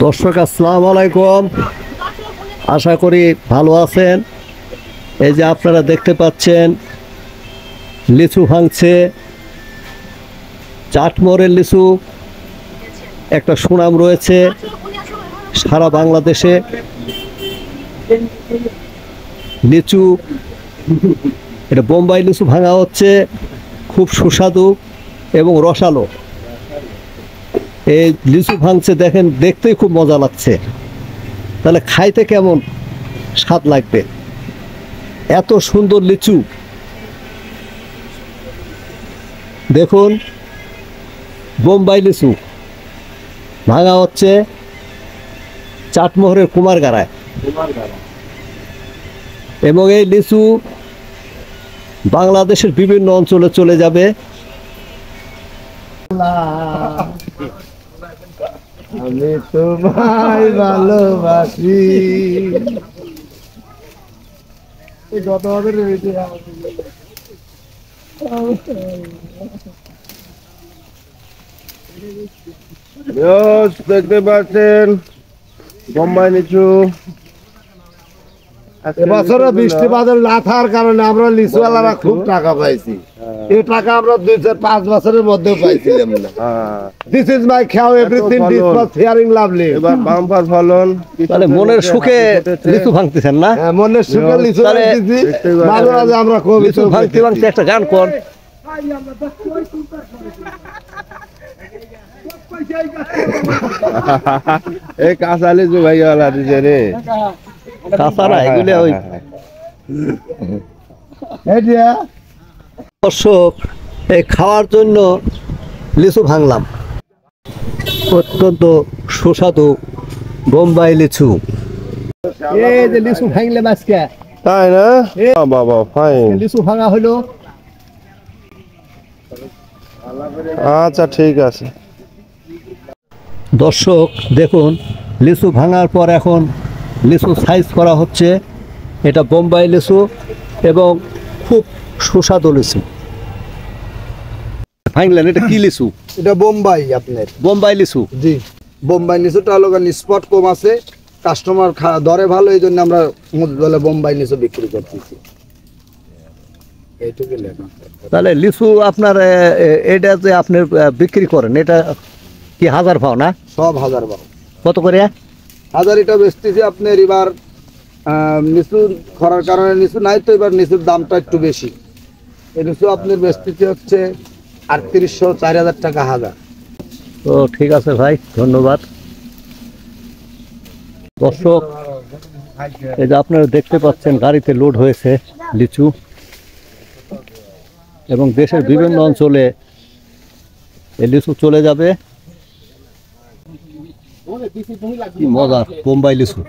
দর্শক আসসালামু আলাইকুম, আশা করি ভালো আছেন। এই যে আপনারা দেখতে পাচ্ছেন লিচু ভাঙছে, চাটমোহরের লিচু একটা সুনাম রয়েছে সারা বাংলাদেশে। লিচু এটা বোম্বাই লিচু ভাঙা হচ্ছে, খুব সুস্বাদু এবং রসালো। এই লিচু ভাঙছে দেখেন, দেখতেই খুব মজা লাগছে, তাহলে খাইতে কেমন স্বাদ লাগবে। এত সুন্দর লিচু দেখুন, বোম্বাই লিচু ভাঙা হচ্ছে চাটমোহরের কুমারগাড়ায়। এবং এই লিচু বাংলাদেশের বিভিন্ন অঞ্চলে চলে যাবে। আমি তোমায় ভালোবাসি। দেখতে পাচ্ছেন বোম্বাই লিচু। এবছরে বৃষ্টি বাদল না থাকার কারণে আমরা লিচুওয়ালারা খুব টাকা পাইছি। এই টাকা আমরা 2-4-5 বছরের মধ্যে পাইছিলাম না। দিস ইজ মাই খাও everything this for hearing lovely. এবার বাম্পার ফলন। তাহলে মনের সুখে লিচু ভাঙতেছেন না? হ্যাঁ, মনের সুখে লিচু ভাঙতেছি। মাঝে মাঝে আমরা খুব লিচু ভাঙতে ভাঙতে একটা গান কর। এই কাঁচা লিচু ভাইয়ালা দিছে রে। কাঁচারা এগুলো ওই দর্শক, এই খাওয়ার জন্য লিচু ভাঙলাম, অত্যন্ত সুস্বাদু বোম্বাই লিচু। এই যে লিচু ভাঙলে আজকে, তাই না? বাবা ফাইন। লিচু ভাঙা হলো। আচ্ছা ঠিক আছে। দর্শক দেখুন, লিচু ভাঙার পর এখন লিচু সাইজ করা হচ্ছে। এটা বোম্বাই লিচু এবং খুব সুস্বাদু লিচু। ভাঙলেন, এটা কি লিচু? এটা বোম্বাই আপনার বোম্বাই লিচু। জি, বোম্বাই লিচুটা হলো স্পট কম আছে, কাস্টমার দরে ভালো, এই জন্য আমরা বলে বোম্বাই লিচু বিক্রি করতেছি। এইটুকু লেখা। তাহলে লিচু আপনার এটা যে আপনি বিক্রি করেন, এটা কি হাজার পাও না? সব হাজার বারো কত করে? হাজার। এটা বেচতেছি আপনার এবার লিচু খরার কারণে লিচু নাই তো, এবার লিচুর দামটা একটু বেশি। এই লিচু আপনার বেচতেছি হচ্ছে 3800-4000 টাকা হাজার। তো ঠিক আছে ভাই, ধন্যবাদ। দর্শক, এই যে আপনারা দেখতে পাচ্ছেন গাড়িতে লোড হয়েছে লিচু এবং দেশের বিভিন্ন অঞ্চলে এই লিচু চলে যাবে। কি মজা বোম্বাই লিচু।